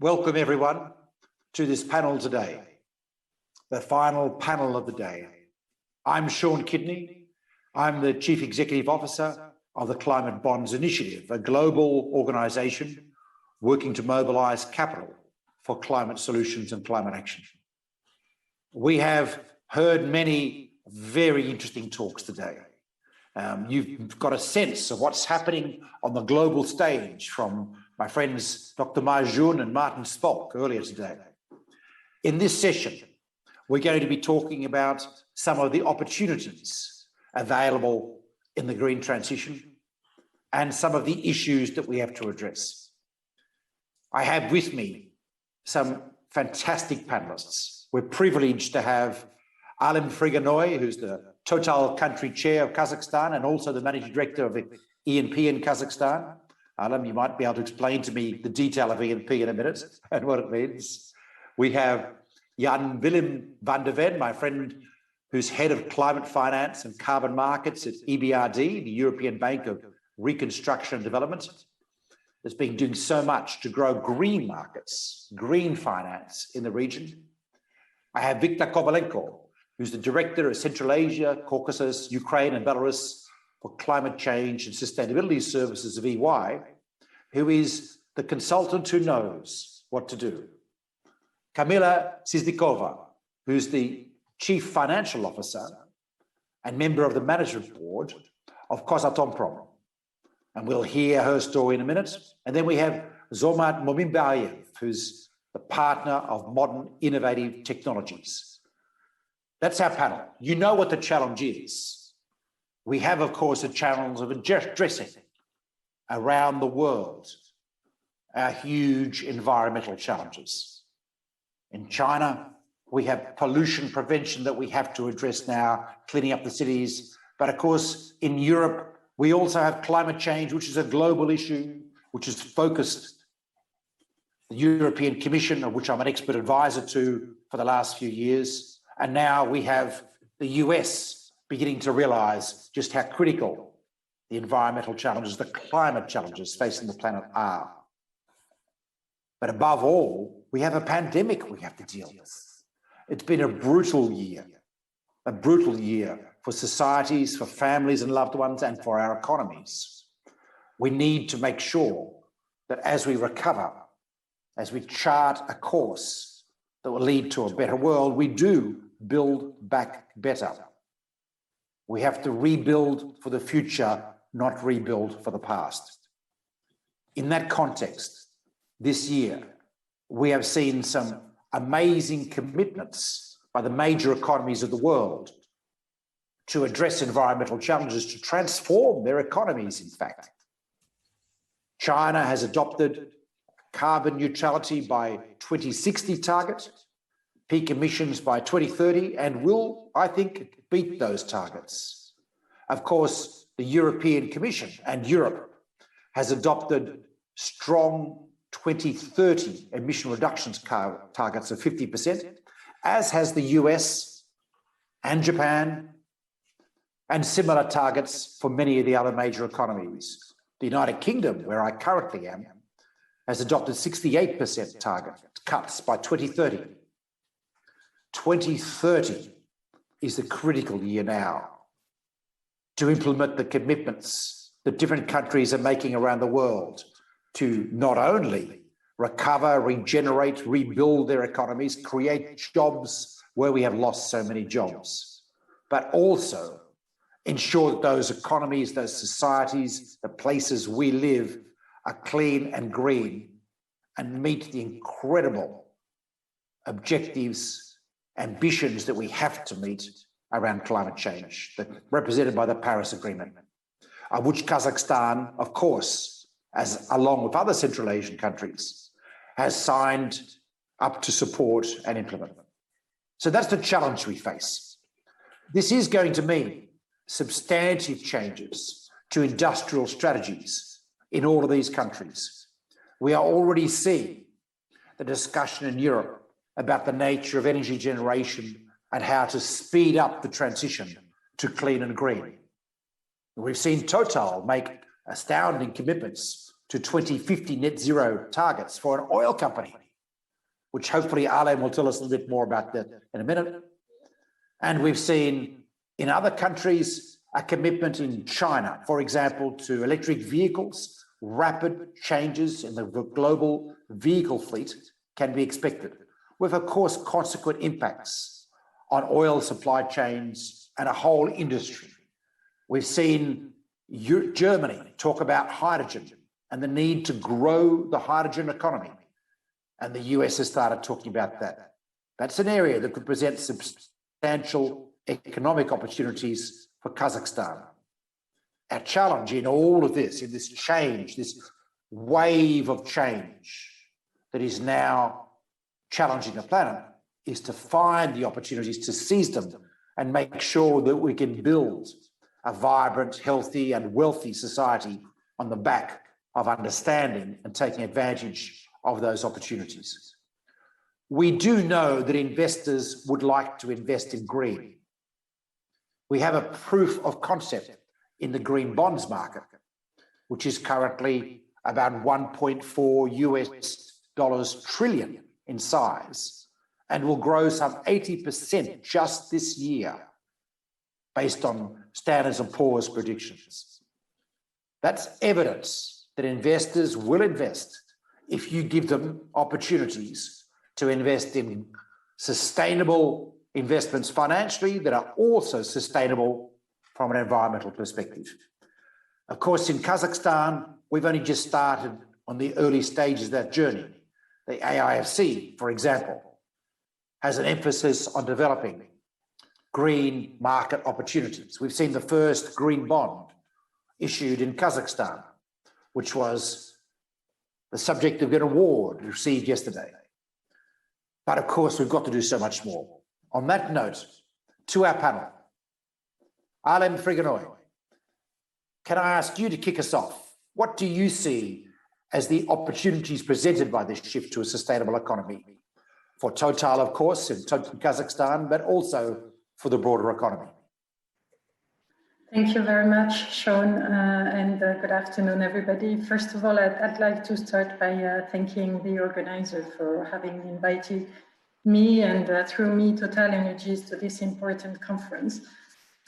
Welcome everyone to this panel today, the final panel of the day. I'm Sean Kidney. I'm the Chief Executive Officer of the Climate Bonds Initiative, a global organisation working to mobilise capital for climate solutions and climate action. We have heard many very interesting talks today. You've got a sense of what's happening on the global stage from my friends Dr. Majun and Martin Spolk earlier today. In this session, we're going to be talking about some of the opportunities available in the green transition and some of the issues that we have to address. I have with me some fantastic panelists. We're privileged to have Ahlem Friga-Noy, who's the Total Country Chair of Kazakhstan and also the Managing Director of E&P in Kazakhstan. Ahlem, you might be able to explain to me the detail of E&P in a minute and what it means. We have Jan-Willem van der Ven, my friend, who's Head of Climate Finance and Carbon Markets at EBRD, the European Bank of Reconstruction and Development, has been doing so much to grow green markets, green finance in the region. I have Viktor Kovalenko, who's the Director of Central Asia, Caucasus, Ukraine and Belarus for Climate Change and Sustainability Services of EY, who is the consultant who knows what to do. Kamila Syzdykova, who's the Chief Financial Officer and member of the Management Board of Kazatomprom. And we'll hear her story in a minute. And then we have Zhomart Mominbayev, who's the partner of Modern Innovative Technologies. That's our panel. You know what the challenge is. We have, of course, a challenge of addressing around the world our huge environmental challenges. In China, we have pollution prevention that we have to address now, cleaning up the cities. But of course, in Europe, we also have climate change, which is a global issue, which is focused. The European Commission, of which I'm an expert advisor to for the last few years. And now we have the US beginning to realise just how critical the environmental challenges, the climate challenges facing the planet are. But above all, we have a pandemic we have to deal with. It's been a brutal year for societies, for families and loved ones, and for our economies. We need to make sure that as we recover, as we chart a course that will lead to a better world, we do build back better. We have to rebuild for the future, not rebuild for the past. In that context, this year, we have seen some amazing commitments by the major economies of the world to address environmental challenges, to transform their economies, in fact. China has adopted carbon neutrality by 2060 target, peak emissions by 2030, and will, I think, beat those targets. Of course, the European Commission and Europe has adopted strong 2030 emission reductions targets of 50%, as has the US and Japan, and similar targets for many of the other major economies. The United Kingdom, where I currently am, has adopted 68% target cuts by 2030. 2030 is the critical year now to implement the commitments that different countries are making around the world to not only recover, regenerate, rebuild their economies, create jobs where we have lost so many jobs, but also ensure that those economies, those societies, the places we live are clean and green and meet the incredible objectives, ambitions that we have to meet around climate change, that represented by the Paris Agreement, of which Kazakhstan, of course, as along with other Central Asian countries, has signed up to support and implement. So that's the challenge we face. This is going to mean substantive changes to industrial strategies in all of these countries. We are already seeing the discussion in Europe about the nature of energy generation and how to speed up the transition to clean and green. We've seen Total make astounding commitments to 2050 net zero targets for an oil company which hopefully Ahlem will tell us a little bit more about that in a minute. And we've seen in other countries a commitment in China, for example, to electric vehicles. Rapid changes in the global vehicle fleet can be expected, with, of course, consequent impacts on oil supply chains and a whole industry. We've seen Germany talk about hydrogen and the need to grow the hydrogen economy. And the US has started talking about that. That's an area that could present substantial economic opportunities for Kazakhstan. Our challenge in all of this, in this change, this wave of change that is now challenging the planet, is to find the opportunities, to seize them, and make sure that we can build a vibrant, healthy, and wealthy society on the back of understanding and taking advantage of those opportunities. We do know that investors would like to invest in green. We have a proof of concept in the green bonds market, which is currently about $1.4 trillion in size and will grow some 80% just this year based on Standard & Poor's predictions. That's evidence that investors will invest if you give them opportunities to invest in sustainable investments financially that are also sustainable from an environmental perspective. Of course, in Kazakhstan, we've only just started on the early stages of that journey. The AIFC, for example, has an emphasis on developing green market opportunities. We've seen the first green bond issued in Kazakhstan, which was the subject of an award received yesterday. But of course, we've got to do so much more. On that note, to our panel, Ahlem, Friga-Noy, can I ask you to kick us off? What do you see as the opportunities presented by this shift to a sustainable economy? For Total, of course, in Kazakhstan, but also for the broader economy. Thank you very much, Sean, and good afternoon, everybody. First of all, I'd like to start by thanking the organizer for having invited me and through me, Total Energies, to this important conference.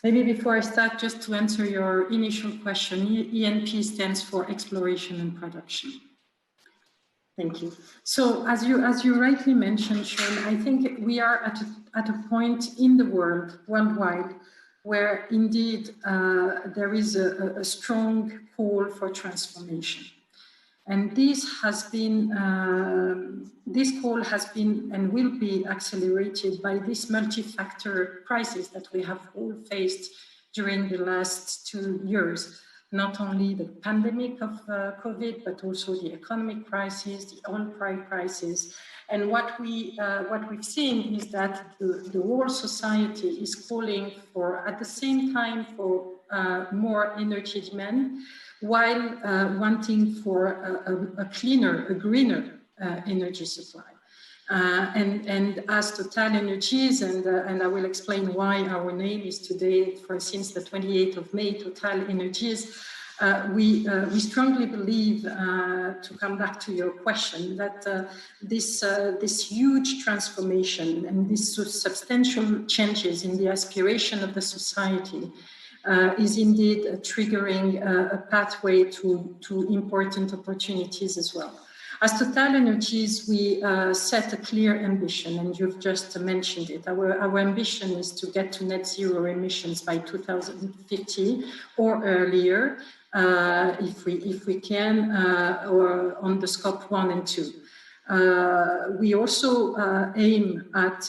Maybe before I start, just to answer your initial question, ENP stands for Exploration and Production. Thank you. So as you rightly mentioned, Sean, I think we are at a point in the world, worldwide, where indeed there is a strong call for transformation. And this call has been and will be accelerated by this multi-factor crisis that we have all faced during the last 2 years. Not only the pandemic of COVID, but also the economic crisis, the oil price crisis. And what we've seen is that the whole society is calling for, at the same time, for more energy demand, while wanting for a cleaner, a greener energy supply. And as Total Energies, and I will explain why our name is today, since the 28th of May, Total Energies, we strongly believe, to come back to your question, that this huge transformation and these substantial changes in the aspiration of the society is indeed triggering a pathway to important opportunities as well. As Total Energies, we set a clear ambition, and you've just mentioned it. Our ambition is to get to net zero emissions by 2050 or earlier, if we can, or on the scope 1 and 2. We also aim at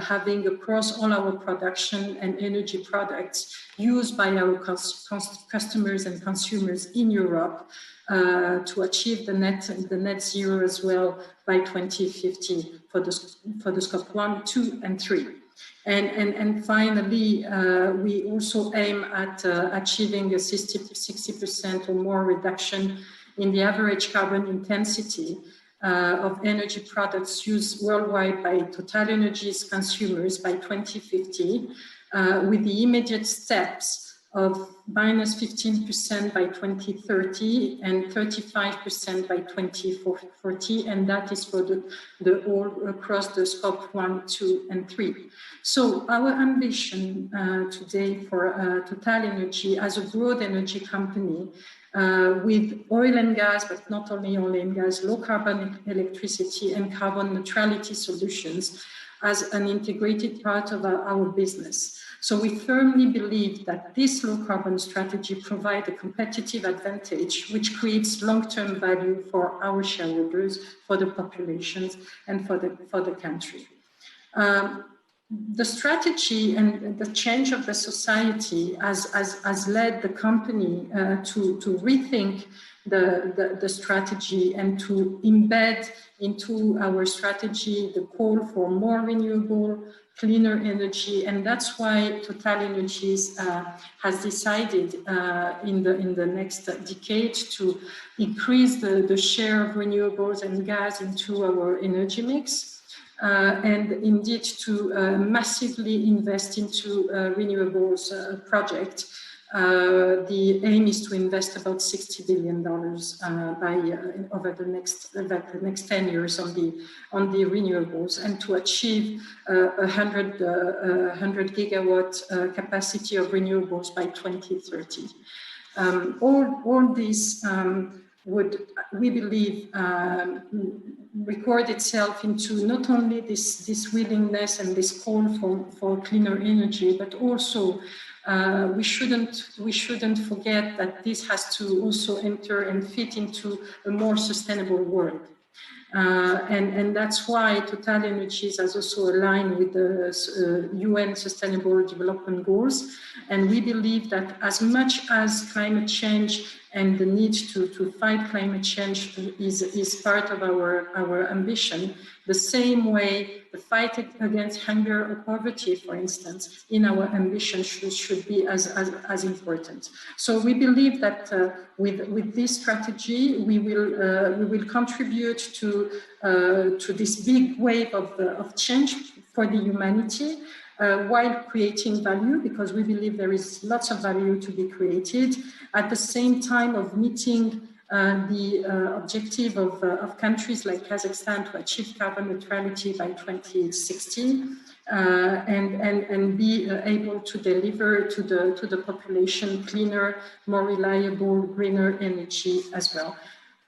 having across all our production and energy products used by our customers and consumers in Europe to achieve the net zero as well by 2050 for the scope 1, 2, and 3. And finally, we also aim at achieving a 60% or more reduction in the average carbon intensity of energy products used worldwide by Total Energies consumers by 2050, with the immediate steps of -15% by 2030 and 35% by 2040, and that is for the all across the scope 1, 2, and 3. So our ambition today for TotalEnergies as a broad energy company with oil and gas, but not only oil and gas, low carbon electricity and carbon neutrality solutions as an integrated part of our business. So we firmly believe that this low carbon strategy provides a competitive advantage, which creates long-term value for our shareholders, for the populations, and for the country. The strategy and the change of the society has led the company to rethink the strategy and to embed into our strategy the call for more renewable, cleaner energy, and that's why TotalEnergies has decided in the next decade to increase the share of renewables and gas into our energy mix. And indeed to massively invest into renewables project. The aim is to invest about $60 billion over the next 10 years on the renewables, and to achieve 100 gigawatt capacity of renewables by 2030. All this would, we believe, record itself into not only this willingness and this call for cleaner energy, but also we shouldn't forget that this has to also enter and fit into a more sustainable world. And that's why TotalEnergies has also aligned with the UN Sustainable Development Goals. And we believe that as much as climate change and the need to fight climate change is part of our ambition, the same way the fight against hunger or poverty, for instance, in our ambition should be as important. So we believe that with this strategy, we will contribute to this big wave of change for the humanity, while creating value, because we believe there is lots of value to be created, at the same time of meeting the objective of countries like Kazakhstan to achieve carbon neutrality by 2060, and be able to deliver to the population cleaner, more reliable, greener energy as well.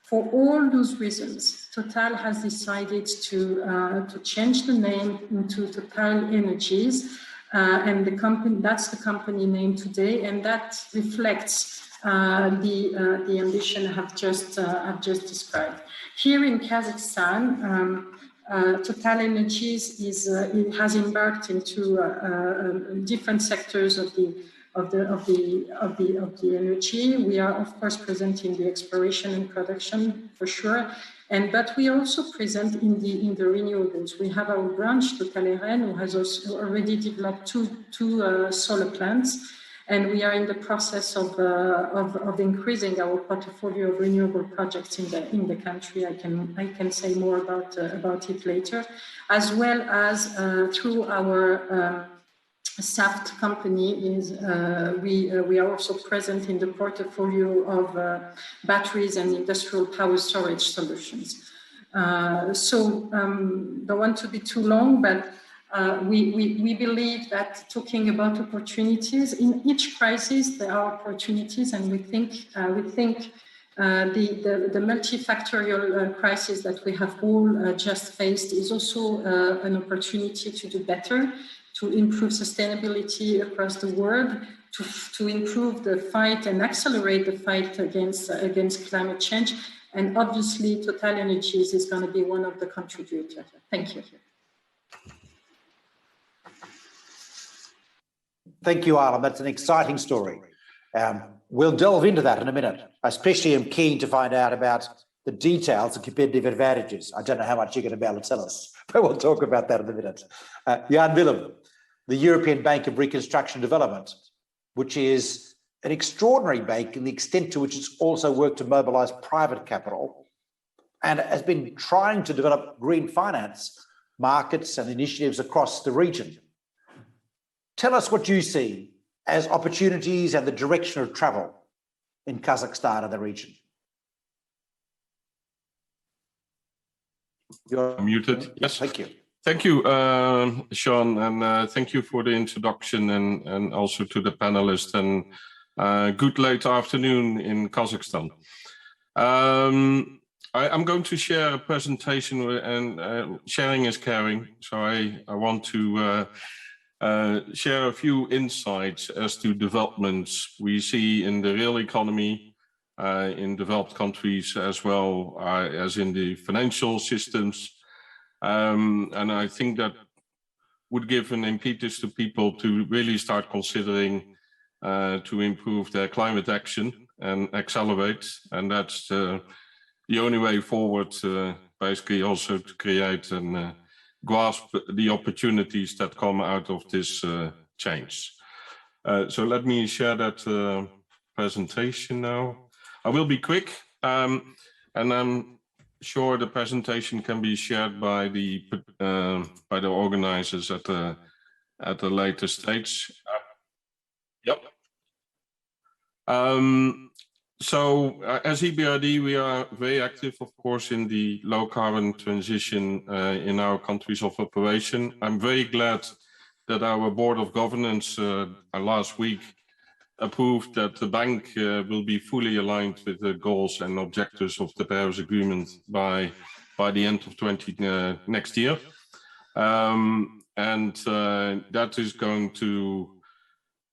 For all those reasons, Total has decided to change the name into TotalEnergies, and that's the company name today, and that reflects the ambition I've just described. Here in Kazakhstan, TotalEnergies has embarked into different sectors of the energy. We are of course present in the exploration and production for sure, but we are also present in the renewables. We have our branch Total-Eren, who has also already developed two solar plants. And we are in the process of increasing our portfolio of renewable projects in the country. I can say more about it later, as well as through our SAFT company. We are also present in the portfolio of batteries and industrial power storage solutions. Don't want to be too long, but we believe that talking about opportunities, in each crisis there are opportunities, and we think the multifactorial crisis that we have all just faced is also an opportunity to do better, to improve sustainability across the world, to improve the fight and accelerate the fight against climate change. And obviously TotalEnergies is going to be one of the contributors. Thank you. Thank you, Ahlem. That's an exciting story. We'll delve into that in a minute. I especially am keen to find out about the details and competitive advantages. I don't know how much you're going to be able to tell us, but we'll talk about that in a minute. Jan-Willem, the European Bank of Reconstruction and Development, which is an extraordinary bank in the extent to which it's also worked to mobilize private capital and has been trying to develop green finance markets and initiatives across the region. Tell us what you see as opportunities and the direction of travel in Kazakhstan and the region. You're muted. Yes. Thank you. Thank you, Sean, and thank you for the introduction and also to the panelists, and good late afternoon in Kazakhstan. I'm going to share a presentation, and sharing is caring, so I want to share a few insights as to developments we see in the real economy, in developed countries, as well as in the financial systems. And I think that would give an impetus to people to really start considering to improve their climate action and accelerate. And that's the only way forward, basically also to create and grasp the opportunities that come out of this change. So let me share that presentation now. I will be quick, and I'm sure the presentation can be shared by the organizers at a later stage. Yep. So as EBRD, we are very active, of course, in the low carbon transition in our countries of operation. I'm very glad that our board of governance last week approved that the bank will be fully aligned with the goals and objectives of the Paris Agreement by the end of next year. And that is going to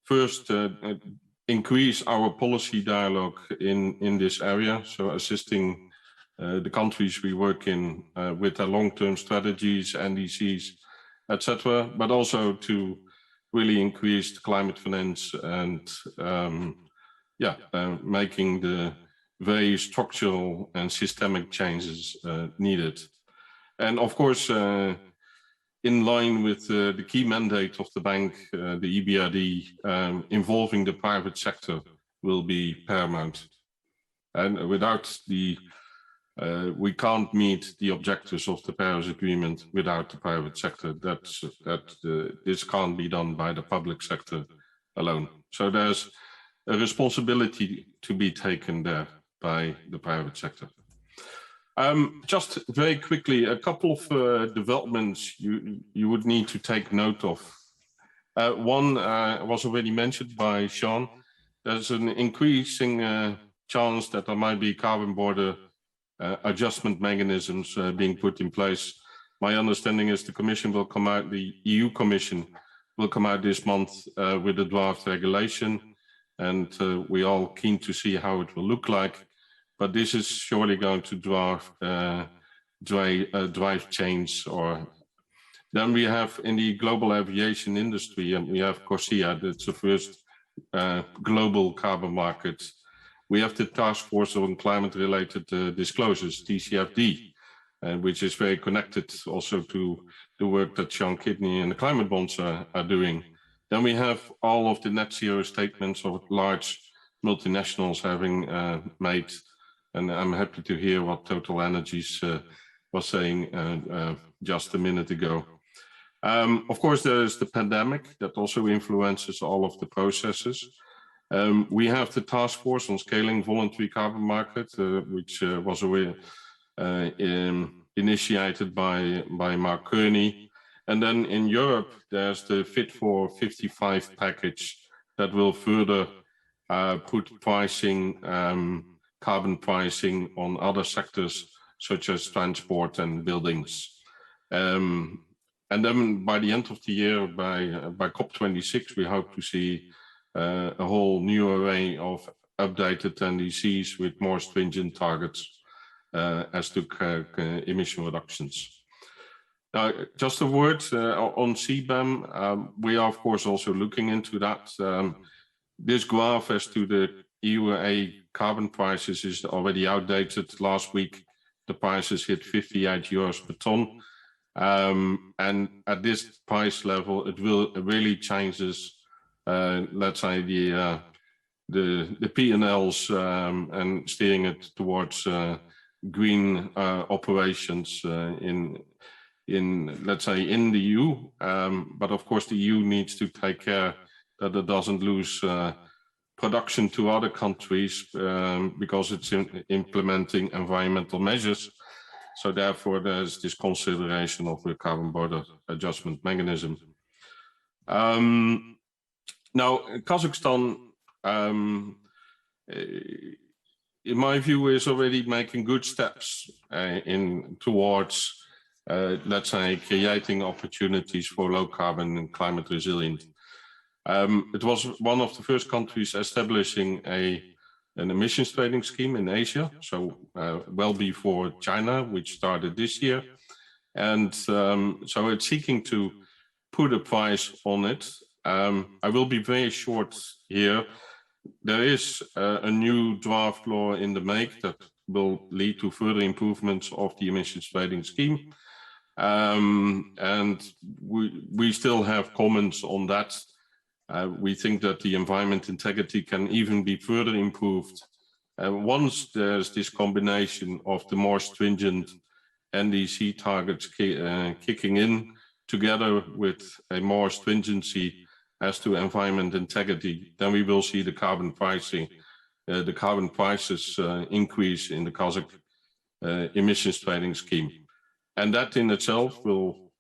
first increase our policy dialogue in this area, so assisting the countries we work in with their long-term strategies, NDCs, etc., but also to really increase climate finance and making the very structural and systemic changes needed. And of course, in line with the key mandate of the bank, the EBRD, involving the private sector will be paramount. And without we can't meet the objectives of the Paris Agreement without the private sector. This can't be done by the public sector alone. So there's a responsibility to be taken there by the private sector. Just very quickly, a couple of developments you would need to take note of. One was already mentioned by Sean. There's an increasing chance that there might be carbon border adjustment mechanisms being put in place. My understanding is the Commission will come out, the EU Commission will come out this month with a draft regulation, and we're all keen to see how it will look like. But this is surely going to drive change. Or then we have in the global aviation industry, and we have CORSIA, that's the first global carbon market. We have the Task Force on Climate-Related Disclosures, TCFD, which is very connected also to the work that Sean Kidney and the climate bonds are doing. Then we have all of the net zero statements of large multinationals having made, and I'm happy to hear what Total Energies was saying just a minute ago. Of course, there is the pandemic that also influences all of the processes. We have the task force on scaling voluntary carbon market, which was initiated by Mark Kearney. And then in Europe, there's the Fit for 55 package that will further put pricing, carbon pricing on other sectors, such as transport and buildings. And then by the end of the year, by COP26, we hope to see a whole new array of updated NDCs with more stringent targets as to emission reductions. Now, just a word on CBAM. We are, of course, also looking into that. This graph as to the EUA carbon prices is already outdated. Last week, the prices hit 58 euros per ton. And at this price level, it really changes, let's say, the P&Ls and steering it towards green operations in let's say in the EU. But of course, the EU needs to take care that it doesn't lose production to other countries because it's implementing environmental measures. So therefore, there's this consideration of the carbon border adjustment mechanism. Now, Kazakhstan, in my view, is already making good steps towards, let's say, creating opportunities for low carbon and climate resilient. It was one of the first countries establishing an emissions trading scheme in Asia, so well before China, which started this year. And so it's seeking to put a price on it. I will be very short here. There is a new draft law in the make that will lead to further improvements of the emissions trading scheme. And we still have comments on that. We think that the environment integrity can even be further improved. Once there's this combination of the more stringent NDC targets kicking in, together with a more stringency as to environment integrity, then we will see the carbon pricing, the carbon prices increase in the Kazakh emissions trading scheme. And that in itself will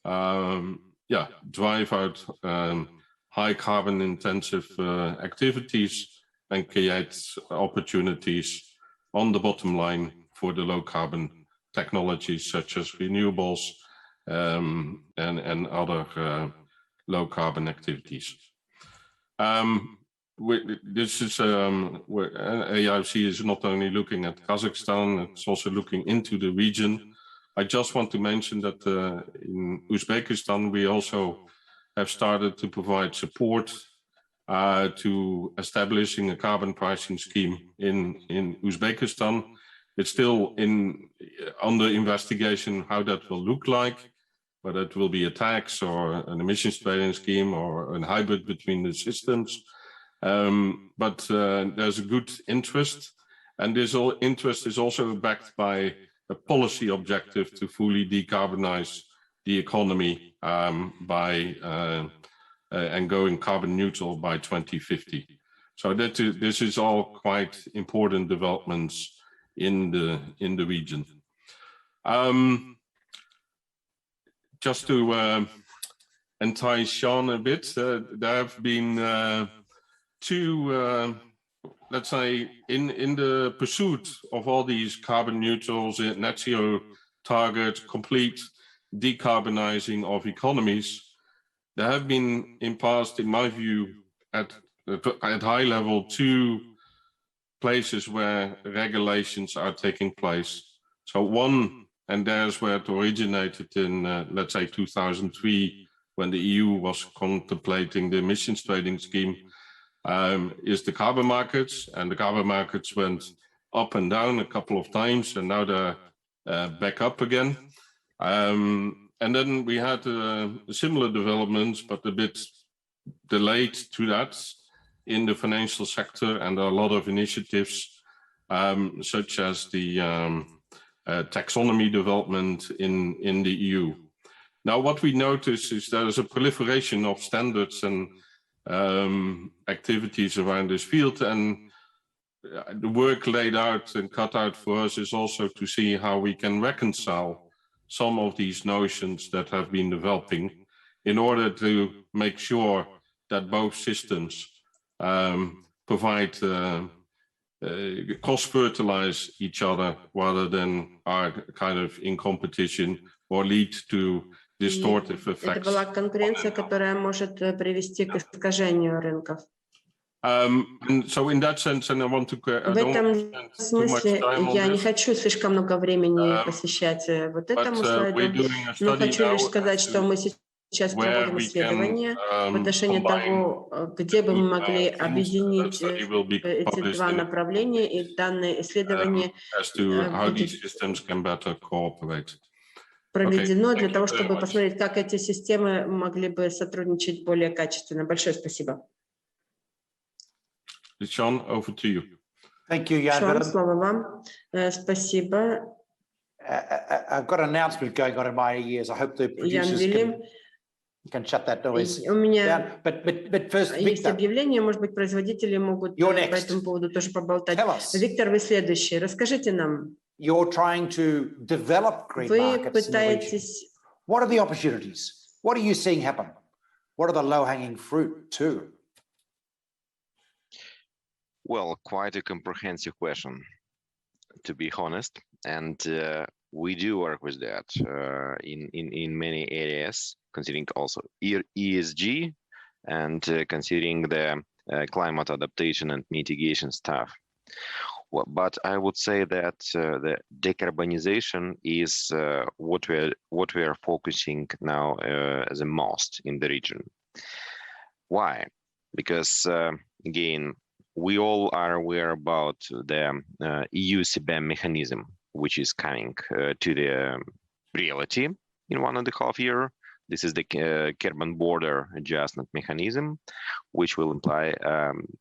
drive out high carbon intensive activities and create opportunities on the bottom line for the low carbon technologies such as renewables and other low carbon activities. This is where AIFC is not only looking at Kazakhstan, it's also looking into the region. I just want to mention that in Uzbekistan, we also have started to provide support to establishing a carbon pricing scheme in Uzbekistan. It's still under investigation how that will look like, whether it will be a tax or an emissions trading scheme or a hybrid between the systems. But there's a good interest, and this interest is also backed by a policy objective to fully decarbonize the economy and going carbon neutral by 2050. So this is all quite important developments in the region. Just to entice Sean a bit, there have been two, let's say, in the pursuit of all these carbon neutrals, net zero targets, complete decarbonizing of economies, there have been in past, in my view, at high level, two places where regulations are taking place. So one, and there's where it originated in, let's say, 2003, when the EU was contemplating the emissions trading scheme, is the carbon markets. And the carbon markets went up and down a couple of times, and now they're back up again. And then we had similar developments, but a bit delayed to that in the financial sector, and a lot of initiatives, such as the taxonomy development in the EU. Now, what we notice is there's a proliferation of standards and activities around this field, and the work laid out and cut out for us is also to see how we can reconcile some of these notions that have been developing in order to make sure that both systems provide cross-fertilize each other rather than are kind of in competition or lead to distortive effects. Это была конкуренция, которая может привести к искажению рынков. And so in that sense, and I want to, в этом смысле я не хочу слишком много времени посвящать вот этому слайду, но хочу лишь сказать, что мы сейчас проводим исследование в отношении того, где бы мы могли объединить эти два направления, и данное исследование будет проведено для того, чтобы посмотреть, как эти системы могли бы сотрудничать более качественно. Большое спасибо. Sean, over to you. Thank you, Jan-Willem. Слово вам. Спасибо. I've got an announcement going on in my ears. I hope the producers Jan-Willem, You can shut that noise У меня down. But first, есть Victor, объявление, может быть, производители могут по этому поводу тоже поболтать. Виктор, вы следующий. Расскажите нам. You're trying to develop green markets in the region. What are the opportunities? What are you seeing happen? What are the low-hanging fruit too? Well, quite a comprehensive question, to be honest, and we do work with that in many areas, considering also ESG and considering the climate adaptation and mitigation stuff. Well, but I would say that the decarbonization is what we are focusing now the most in the region. Why? Because again, we all are aware about the EU CBAM mechanism, which is coming to the reality in 1.5 years. This is the carbon border adjustment mechanism, which will imply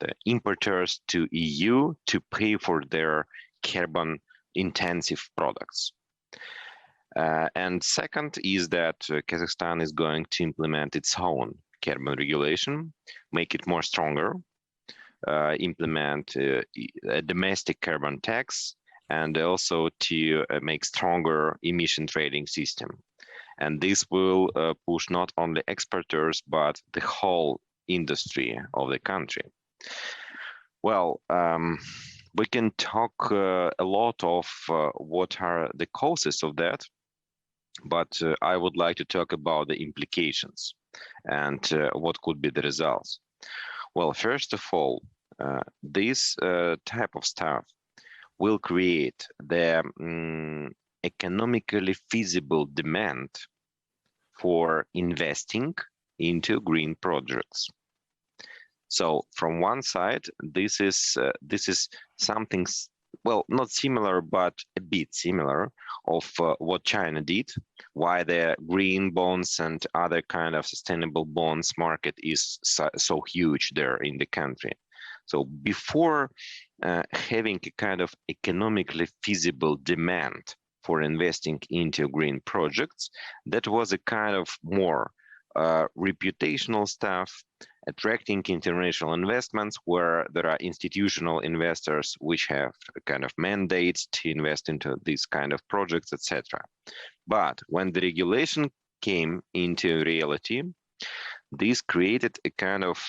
the importers to EU to pay for their carbon intensive products. And second is that Kazakhstan is going to implement its own carbon regulation, make it more stronger, implement a domestic carbon tax, and also to make stronger emission trading system. And this will push not only exporters, but the whole industry of the country. Well, we can talk a lot of what are the causes of that, but I would like to talk about the implications and what could be the results. Well, first of all, this type of stuff will create the economically feasible demand for investing into green projects. So from one side, this is something, well, not similar, but a bit similar of what China did, why the green bonds and other kind of sustainable bonds market is so huge there in the country. So before having a kind of economically feasible demand for investing into green projects, that was a kind of more reputational stuff, attracting international investments where there are institutional investors which have a kind of mandates to invest into these kind of projects, etc. But when the regulation came into reality, this created a kind of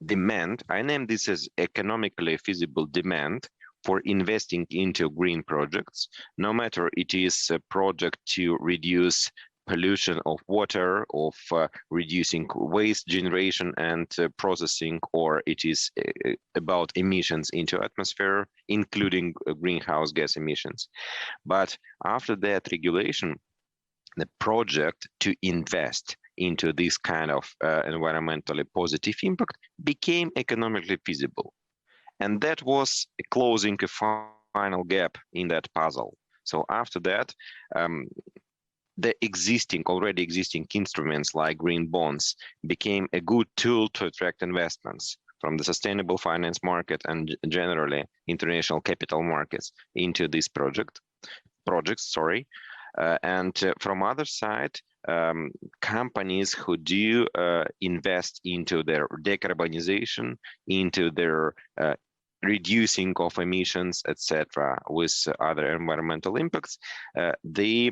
demand. I name this as economically feasible demand for investing into green projects, no matter it is a project to reduce pollution of water, of reducing waste generation and processing, or it is about emissions into atmosphere, including greenhouse gas emissions. But after that regulation, the project to invest into this kind of environmentally positive impact became economically feasible. And that was closing a final gap in that puzzle. So after that, the already existing instruments like green bonds became a good tool to attract investments from the sustainable finance market and generally international capital markets into this projects. And from other side, companies who do invest into their decarbonization, into their reducing of emissions, etc., with other environmental impacts, they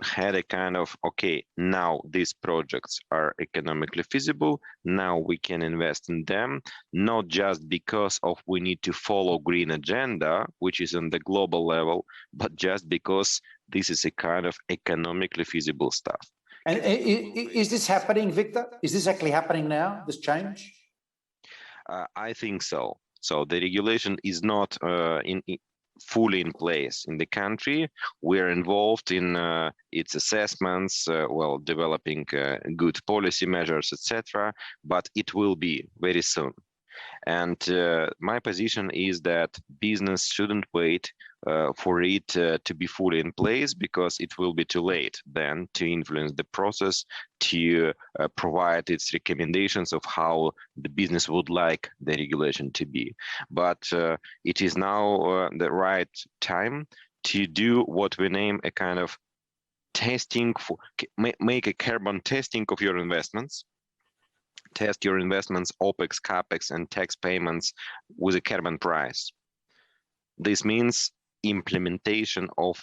had a kind of, okay, now these projects are economically feasible, now we can invest in them, not just because of we need to follow green agenda, which is on the global level, but just because this is a kind of economically feasible stuff. And is this happening, Victor? Is this actually happening now, this change? I think so. So the regulation is not fully in place in the country. We're involved in its assessments, developing good policy measures, etc. But it will be very soon. And my position is that business shouldn't wait for it to be fully in place, because it will be too late then to influence the process, to provide its recommendations of how the business would like the regulation to be. But it is now the right time to do what we name a kind of testing for, make a carbon testing of your investments, test your investments, OPEX, CAPEX, and tax payments with a carbon price. This means implementation of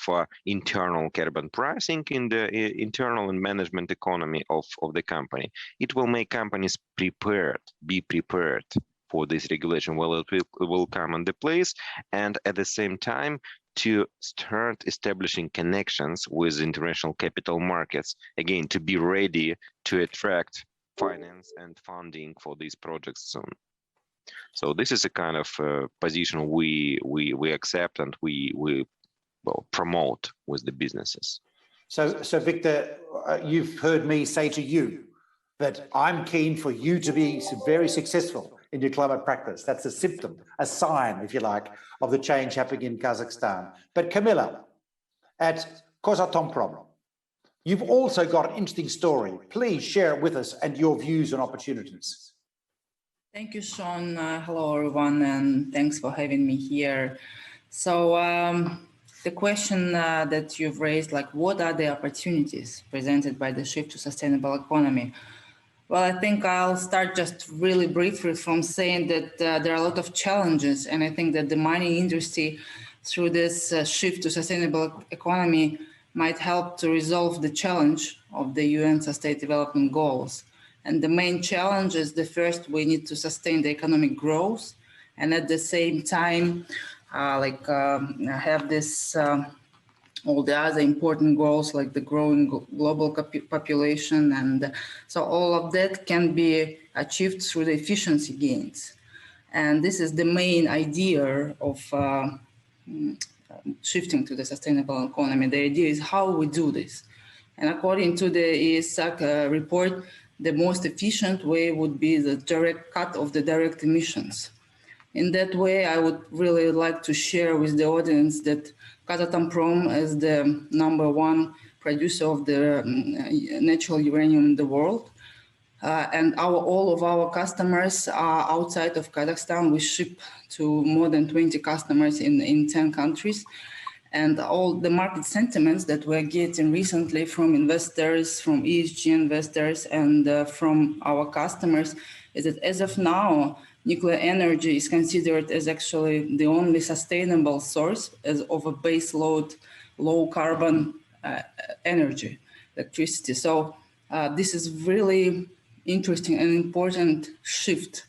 internal carbon pricing in the internal and management economy of the company. It will make companies be prepared for this regulation. Well, it will come into place, and at the same time to start establishing connections with international capital markets, again, to be ready to attract finance and funding for these projects soon. So this is a kind of position we accept and we promote with the businesses. So Victor, you've heard me say to you that I'm keen for you to be very successful in your climate practice. That's a symptom, a sign, if you like, of the change happening in Kazakhstan. But Kamila, at Kazatomprom, you've also got an interesting story. Please share it with us and your views and opportunities. Thank you, Sean. Hello, everyone, and thanks for having me here. So the question that you've raised, like what are the opportunities presented by the shift to sustainable economy? Well, I think I'll start just really briefly from saying that there are a lot of challenges, and I think that the mining industry through this shift to sustainable economy might help to resolve the challenge of the UN Sustainable Development Goals. And the main challenge is the first, we need to sustain the economic growth, and at the same time, have this all the other important goals like the growing global population, and so all of that can be achieved through the efficiency gains. And this is the main idea of shifting to the sustainable economy. The idea is how we do this. And according to the ESAC report, the most efficient way would be the direct cut of the direct emissions. In that way, I would really like to share with the audience that Kazatomprom is the #1 producer of the natural uranium in the world. And all of our customers are outside of Kazakhstan. We ship to more than 20 customers in 10 countries. And all the market sentiments that we're getting recently from investors, from ESG investors, and from our customers is that as of now, nuclear energy is considered as actually the only sustainable source of a base load, low carbon energy, electricity. So this is really interesting and important shift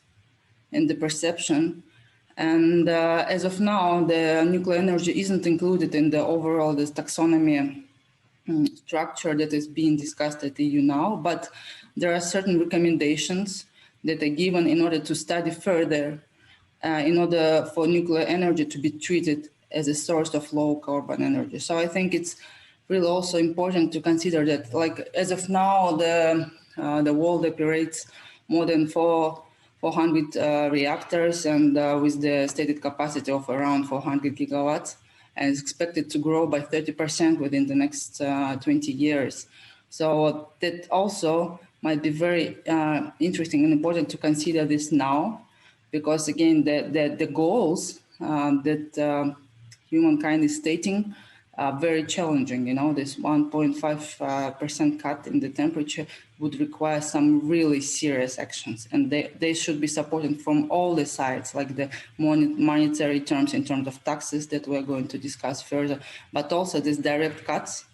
in the perception. And as of now, the nuclear energy isn't included in the overall taxonomy structure that is being discussed at the EU now, but there are certain recommendations that are given in order to study further, in order for nuclear energy to be treated as a source of low carbon energy. So I think it's really also important to consider that, like as of now, the world operates more than 400 reactors, and with the stated capacity of around 400 gigawatts, and is expected to grow by 30% within the next 20 years. So that also might be very interesting and important to consider this now, because again, the goals that humankind is stating are very challenging. You know, this 1.5% cut in the temperature would require some really serious actions, and they should be supported from all the sides, like the monetary terms in terms of taxes that we're going to discuss further, but also these direct cuts.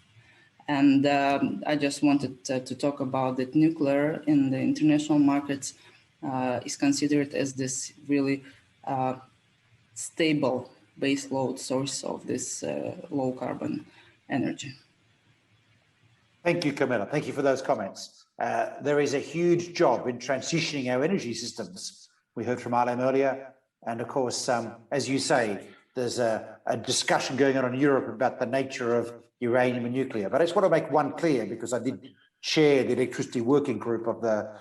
And I just wanted to talk about that nuclear in the international markets is considered as this really stable base load source of this low carbon energy. Thank you, Kamila. Thank you for those comments. There is a huge job in transitioning our energy systems. We heard from Ahlem earlier. And of course, as you say, there's a discussion going on in Europe about the nature of uranium and nuclear. But I just want to make one clear, because I did chair the electricity working group of the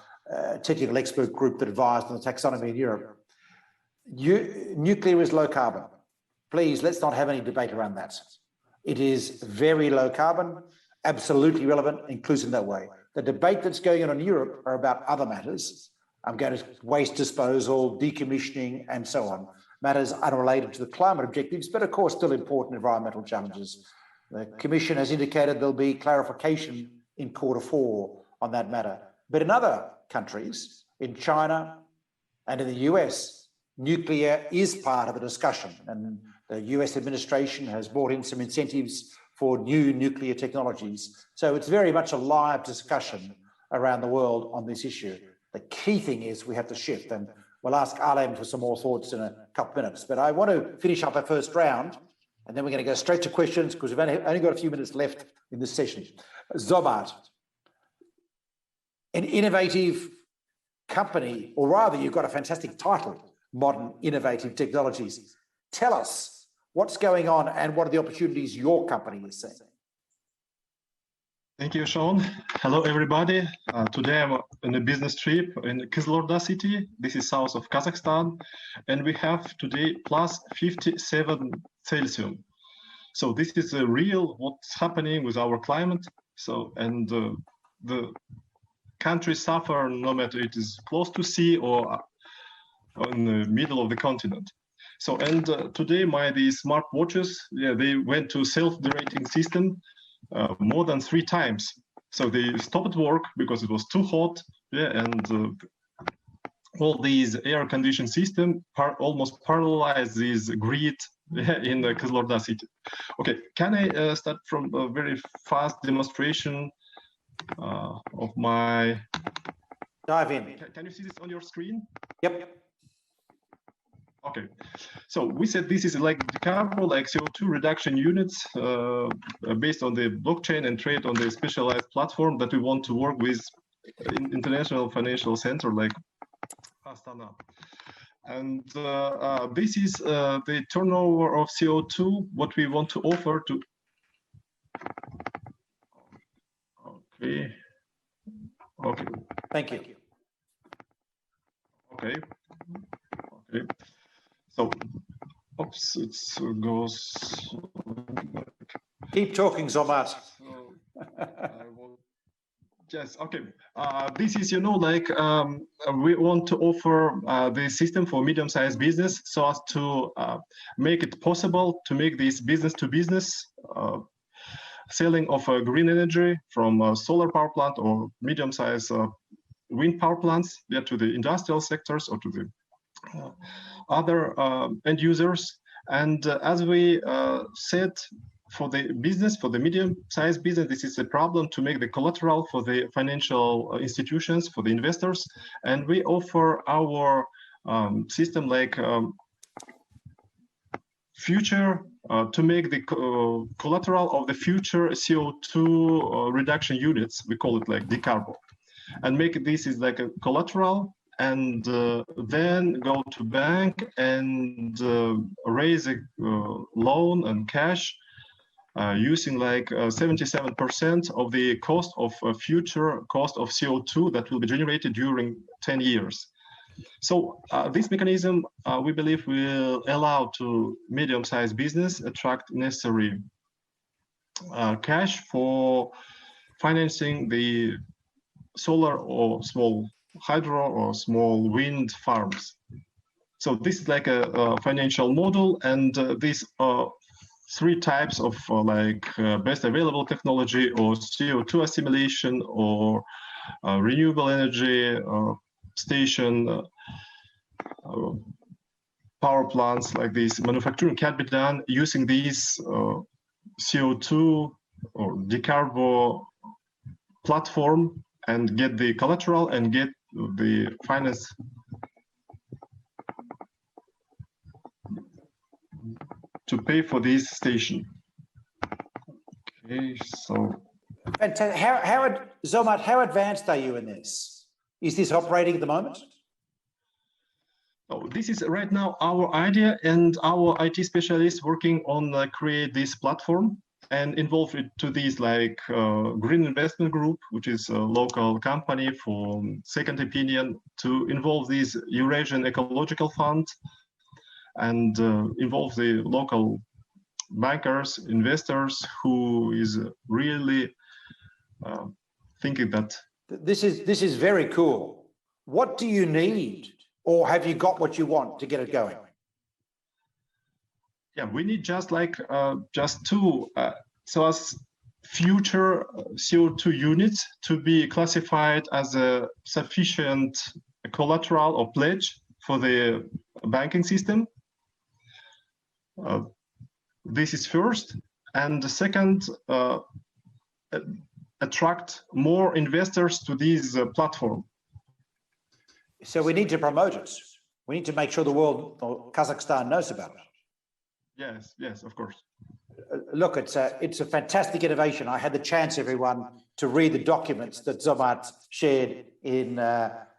technical expert group that advised on the taxonomy in Europe. Nuclear is low carbon. Please, let's not have any debate around that. It is very low carbon, absolutely relevant, inclusive that way. The debate that's going on in Europe are about other matters. I'm going to waste disposal, decommissioning, and so on. Matters unrelated to the climate objectives, but of course still important environmental challenges. The Commission has indicated there'll be clarification in Q4 on that matter. But in other countries, in China and in the US, nuclear is part of the discussion. And the US administration has brought in some incentives for new nuclear technologies. So it's very much a live discussion around the world on this issue. The key thing is we have to shift, and we'll ask Ahlem for some more thoughts in a couple of minutes. But I want to finish up our first round, and then we're going to go straight to questions because we've only got a few minutes left in this session. Zhomart, an innovative company, or rather you've got a fantastic title, Modern Innovative Technologies. Tell us what's going on and what are the opportunities your company is seeing? Thank you, Sean. Hello, everybody. Today I'm on a business trip in Kyzylodarda city. This is south of Kazakhstan. And we have today plus 57 Celsius. So this is a real what's happening with our climate. So, and the countries suffer no matter it is close to sea or in the middle of the continent. So, and today these smart watches, they went to self-derating system more than 3 times. So they stopped work because it was too hot, and all these air conditioned system almost paralyzed this grid in the Kyzylodarda city. Okay, can I start from a very fast demonstration of my... Dive in. Can you see this on your screen? Yep. Okay, so we said this is like decarbonized, like CO2 reduction units based on the blockchain and trade on the specialized platform that we want to work with international financial center like Astana. And this is the turnover of CO2, what we want to offer to... Okay. Okay. Thank you. Okay. Okay. So, oops, it goes. Keep talking, Zhomart. Yes, okay. This is, like we want to offer the system for medium-sized business so as to make it possible to make this business-to-business selling of green energy from a solar power plant or medium-sized wind power plants to the industrial sectors or to the other end users. And as we said, for the business, for the medium-sized business, this is a problem to make the collateral for the financial institutions, for the investors. And we offer our system like future to make the collateral of the future CO2 reduction units. We call it like decarbo, and make this is like a collateral, and then go to bank and raise a loan and cash using like 77% of the cost of future cost of CO2 that will be generated during 10 years. So this mechanism, we believe, will allow to medium-sized business attract necessary cash for financing the solar or small hydro or small wind farms. So this is like a financial model, and these 3 types of best available technology or CO2 assimilation or renewable energy station power plants like this manufacturing can be done using these CO2 or decarbo platform and get the collateral and get the finance to pay for this station. Okay, so. Zhomart, how advanced are you in this? Is this operating at the moment? Oh, this is right now our idea, and our IT specialists working on create this platform and involve it to this like Green Investment Group, which is a local company for second opinion, to involve this Eurasian Ecological Fund and involve the local bankers, investors who is really thinking that. This is very cool. What do you need, or have you got what you want to get it going? Yeah, we need just like just 2 so as future CO2 units to be classified as a sufficient collateral or pledge for the banking system. This is first. And the second, attract more investors to this platform. So we need to promote it. We need to make sure the world, or Kazakhstan, knows about it. Yes, yes, of course. Look, it's a fantastic innovation. I had the chance, everyone, to read the documents that Zhomart shared in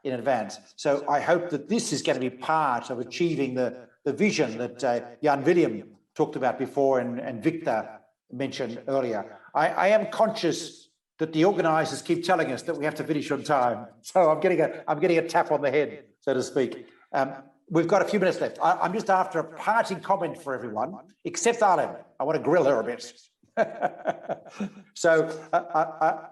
advance. So I hope that this is going to be part of achieving the vision that Jan-Willem talked about before and Victor mentioned earlier. I am conscious that the organisers keep telling us that we have to finish on time. So I'm getting a tap on the head, so to speak. We've got a few minutes left. I'm just after a parting comment for everyone, except Ahlem. I want to grill her a bit. So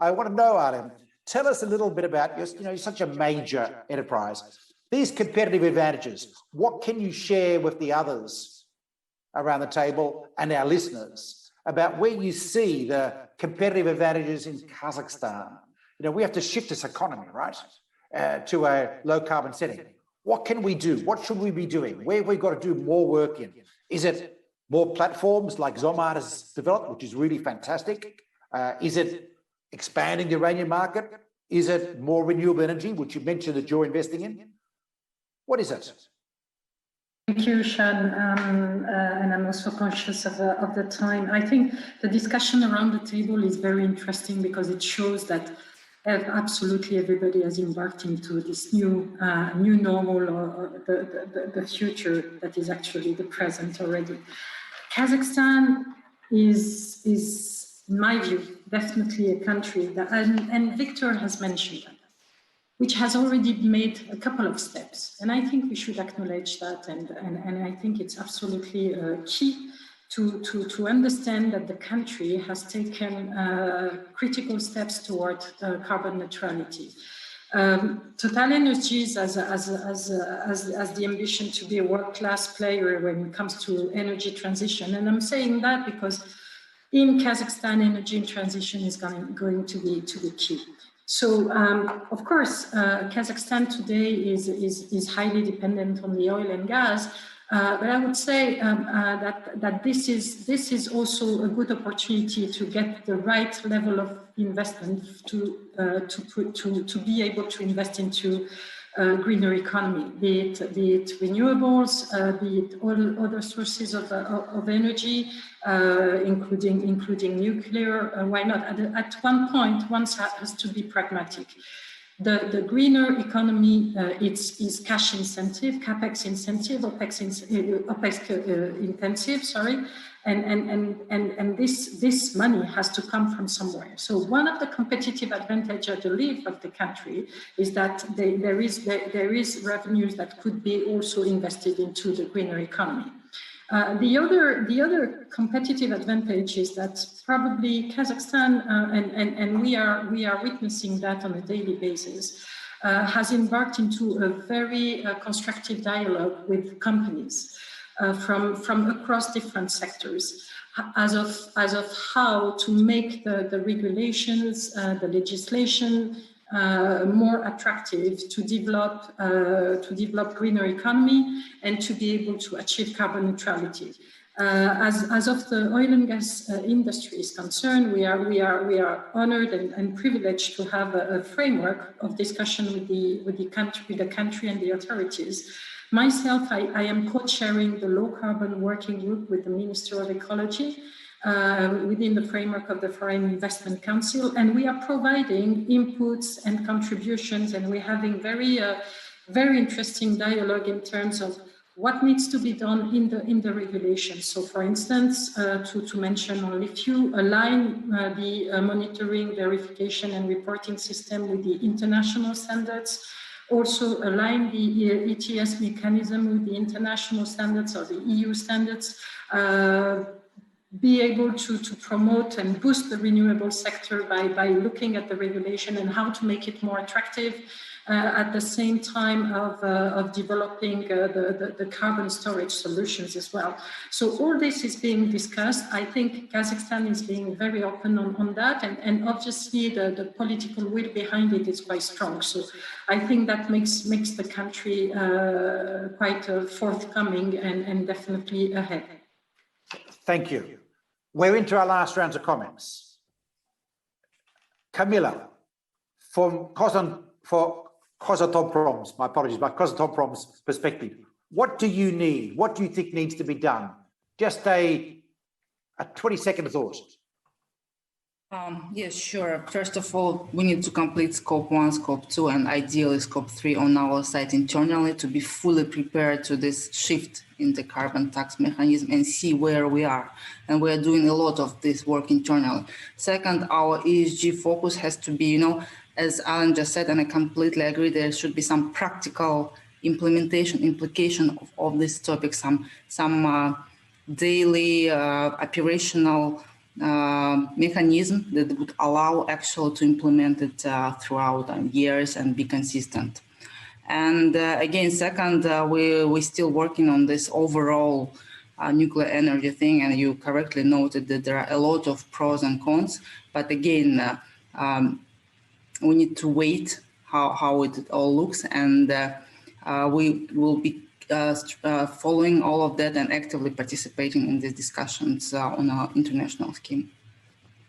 I want to know, Ahlem, tell us a little bit about, you're such a major enterprise. These competitive advantages, what can you share with the others around the table and our listeners about where you see the competitive advantages in Kazakhstan? We have to shift this economy, right, to a low carbon setting. What can we do? What should we be doing? Where have we got to do more work in? Is it more platforms like Zhomart has developed, which is really fantastic? Is it expanding the Iranian market? Is it more renewable energy, which you mentioned that you're investing in? What is it? Thank you, Sean, and I'm also conscious of the time. I think the discussion around the table is very interesting because it shows that absolutely everybody has embarked into this new normal, or the future that is actually the present already. Kazakhstan is in my view, definitely a country that, and Victor has mentioned that, which has already made a couple of steps. And I think we should acknowledge that. And I think it's absolutely key to understand that the country has taken critical steps toward carbon neutrality. TotalEnergies has the ambition to be a world-class player when it comes to energy transition. And I'm saying that because in Kazakhstan, energy transition is going to be key. So, of course, Kazakhstan today is highly dependent on the oil and gas, but I would say that this is also a good opportunity to get the right level of investment to be able to invest into greener economy, be it renewables, be it all other sources of energy, including nuclear. Why not? At one point, one has to be pragmatic. The greener economy, is cash incentive, capex incentive, OPEX intensive, sorry, and this money has to come from somewhere. So one of the competitive advantage, I believe, of the country is that there is revenues that could be also invested into the greener economy. The other competitive advantage is that probably Kazakhstan, and we are witnessing that on a daily basis, has embarked into a very constructive dialogue with companies from across different sectors as of how to make the regulations, the legislation more attractive to develop greener economy and to be able to achieve carbon neutrality. As of the oil and gas industry is concerned, we are honored and privileged to have a framework of discussion with the country and the authorities. Myself, I am co-chairing the low carbon working group with the Minister of Ecology within the framework of the Foreign Investment Council, and we are providing inputs and contributions, and we're having very interesting dialogue in terms of what needs to be done in the regulations. So, for instance, to mention only a few, align the monitoring, verification, and reporting system with the international standards. Also align the ETS mechanism with the international standards or the EU standards. Be able to promote and boost the renewable sector by looking at the regulation and how to make it more attractive. at the same time of developing the carbon storage solutions as well. So all this is being discussed. I think Kazakhstan is being very open on that, and obviously the political will behind it is quite strong. So I think that makes the country quite forthcoming and definitely ahead. Thank you. We're into our last rounds of comments. Kamila, for Kozatomprom's, my apologies, but Kozatomprom's perspective, what do you need? What do you think needs to be done? Just a 20-second thought. Yes, sure. First of all, we need to complete Scope 1, Scope 2, and ideally Scope 3 on our side internally to be fully prepared to this shift in the carbon tax mechanism and see where we are. And we are doing a lot of this work internally. Second, our ESG focus has to be, as Ahlem just said, and I completely agree, there should be some practical implication of this topic, some daily operational mechanism that would allow actually to implement it throughout years and be consistent. And again, second, we're still working on this overall nuclear energy thing, and you correctly noted that there are a lot of pros and cons, but again, we need to wait how it all looks, and we will be following all of that and actively participating in the discussions on our international scheme.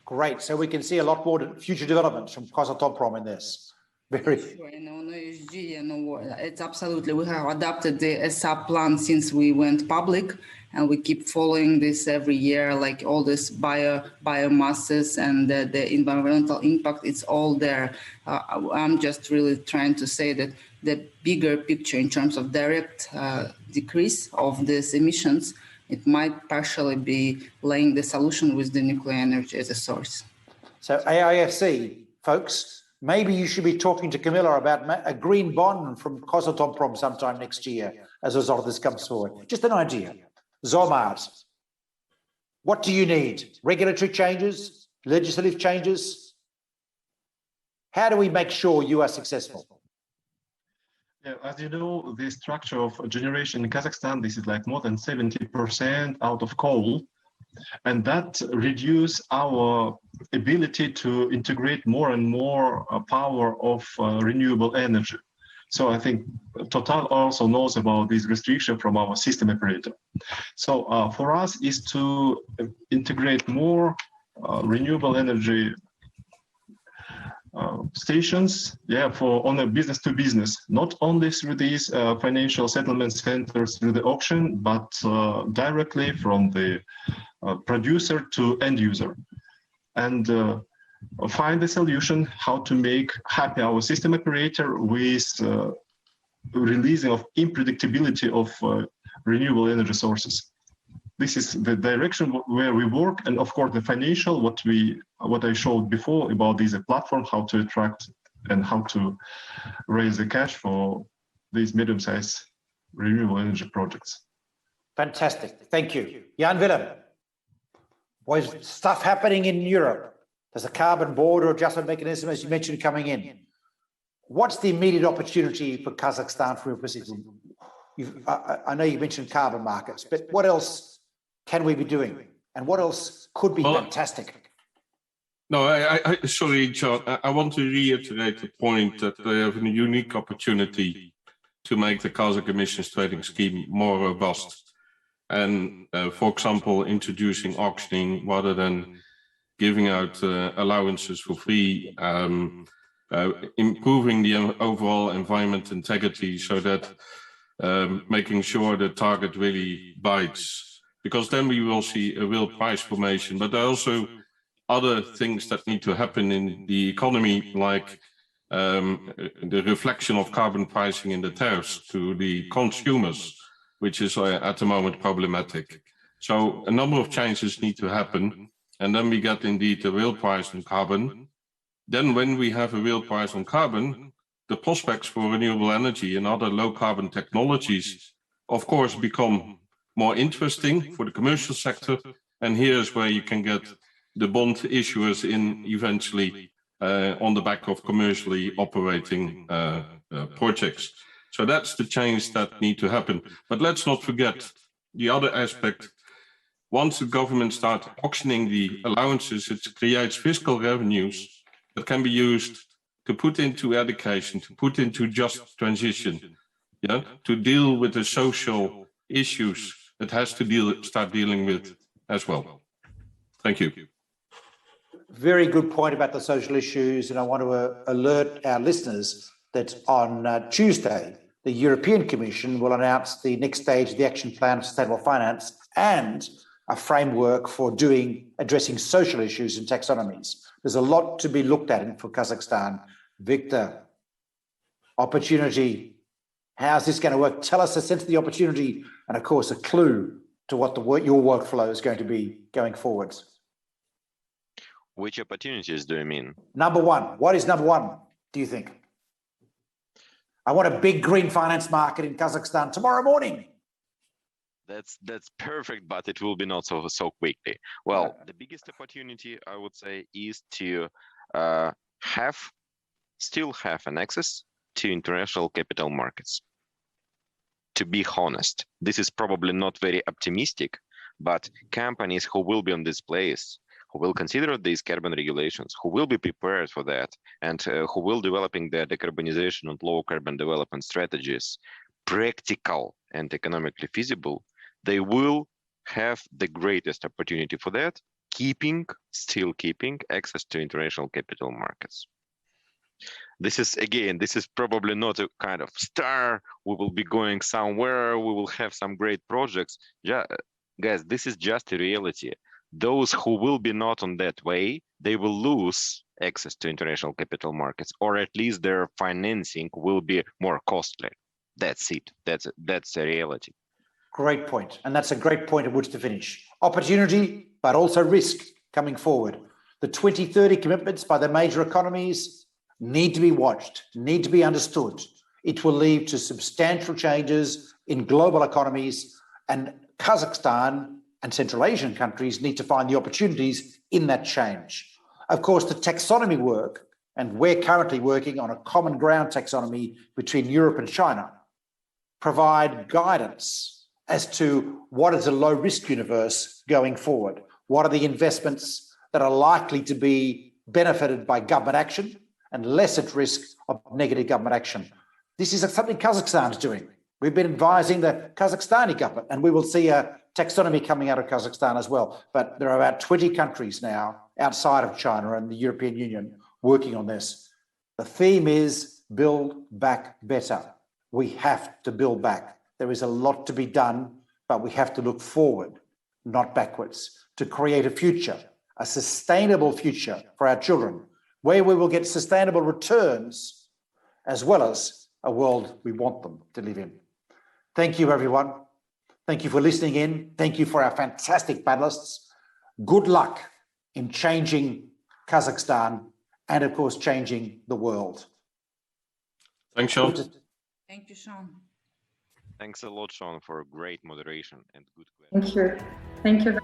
Great. So we can see a lot more future developments from Kazatomprom in this. Very. Sure. It's absolutely. We have adopted the SAP plan since we went public, and we keep following this every year, like all this biomasses and the environmental impact. It's all there. I'm just really trying to say that the bigger picture in terms of direct decrease of these emissions, it might partially be laying the solution with the nuclear energy as a source. So AIFC, folks, maybe you should be talking to Kamila about a green bond from Kazatomprom sometime next year as a result of this comes forward. Just an idea. Zhomart, what do you need? Regulatory changes, legislative changes? How do we make sure you are successful? Yeah, as you know, the structure of generation in Kazakhstan, this is like more than 70% out of coal. And that reduces our ability to integrate more and more power of renewable energy. So I think Total also knows about this restriction from our system operator. So for us is to integrate more renewable energy stations, on a business to business, not only through these financial settlement centers through the auction, but directly from the producer to end user, and find a solution how to make happy our system operator with releasing of unpredictability of renewable energy sources. This is the direction where we work, and of course the financial, what I showed before about this platform, how to attract and how to raise the cash for these medium-sized renewable energy projects. Fantastic, thank you. Jan-Willem, was stuff happening in Europe? There's a carbon border adjustment mechanism, as you mentioned, coming in. What's the immediate opportunity for Kazakhstan from your position? I know you mentioned carbon markets, but what else can we be doing? And what else could be fantastic? No, sorry, John. I want to reiterate the point that they have a unique opportunity to make the Kazakh emissions trading scheme more robust. And, for example, introducing auctioning rather than giving out allowances for free, improving the overall environment integrity so that making sure the target really bites. Because then we will see a real price formation. But there are also other things that need to happen in the economy, like the reflection of carbon pricing in the tariffs to the consumers, which is at the moment problematic. So a number of changes need to happen. And then we get indeed a real price on carbon. Then when we have a real price on carbon, the prospects for renewable energy and other low carbon technologies, of course, become more interesting for the commercial sector. And here's where you can get the bond issuers in eventually on the back of commercially operating projects. So that's the change that need to happen. But let's not forget the other aspect. Once the government starts auctioning the allowances, it creates fiscal revenues that can be used to put into education, to put into just transition, yeah, to deal with the social issues that has to start dealing with as well. Thank you. Very good point about the social issues, and I want to alert our listeners that on Tuesday, the European Commission will announce the next stage of the Action Plan of Sustainable Finance and a framework for addressing social issues and taxonomies. There's a lot to be looked at for Kazakhstan. Victor, opportunity, how's this going to work? Tell us a sense of the opportunity and, of course, a clue to what your workflow is going to be going forwards. Which opportunities do you mean? Number one. What is number one, do you think? I want a big green finance market in Kazakhstan tomorrow morning. That's perfect, but it will be not so quickly. Well, the biggest opportunity, I would say, is to still have an access to international capital markets. To be honest, this is probably not very optimistic, but companies who will be on this place, who will consider these carbon regulations, who will be prepared for that, and who will developing their decarbonization and low carbon development strategies, practical and economically feasible, they will have the greatest opportunity for that, still keeping access to international capital markets. This is probably not a kind of star, we will be going somewhere, we will have some great projects. Guys, this is just a reality. Those who will be not on that way, they will lose access to international capital markets, or at least their financing will be more costly. That's it. That's a reality. Great point. And that's a great point at which to finish. Opportunity, but also risk coming forward. The 2030 commitments by the major economies need to be watched, need to be understood. It will lead to substantial changes in global economies, and Kazakhstan and Central Asian countries need to find the opportunities in that change. Of course, the taxonomy work, and we're currently working on a common ground taxonomy between Europe and China, provide guidance as to what is a low-risk universe going forward. What are the investments that are likely to be benefited by government action and less at risk of negative government action? This is something Kazakhstan is doing. We've been advising the Kazakhstani government, and we will see a taxonomy coming out of Kazakhstan as well. But there are about 20 countries now outside of China and the European Union working on this. The theme is build back better. We have to build back. There is a lot to be done, but we have to look forward, not backwards, to create a future, a sustainable future for our children, where we will get sustainable returns, as well as a world we want them to live in. Thank you, everyone. Thank you for listening in. Thank you for our fantastic panelists. Good luck in changing Kazakhstan and, of course, changing the world. Thanks, Sean. Thank you, Sean. Thanks a lot, Sean, for great moderation and good questions. Thank you. Thank you.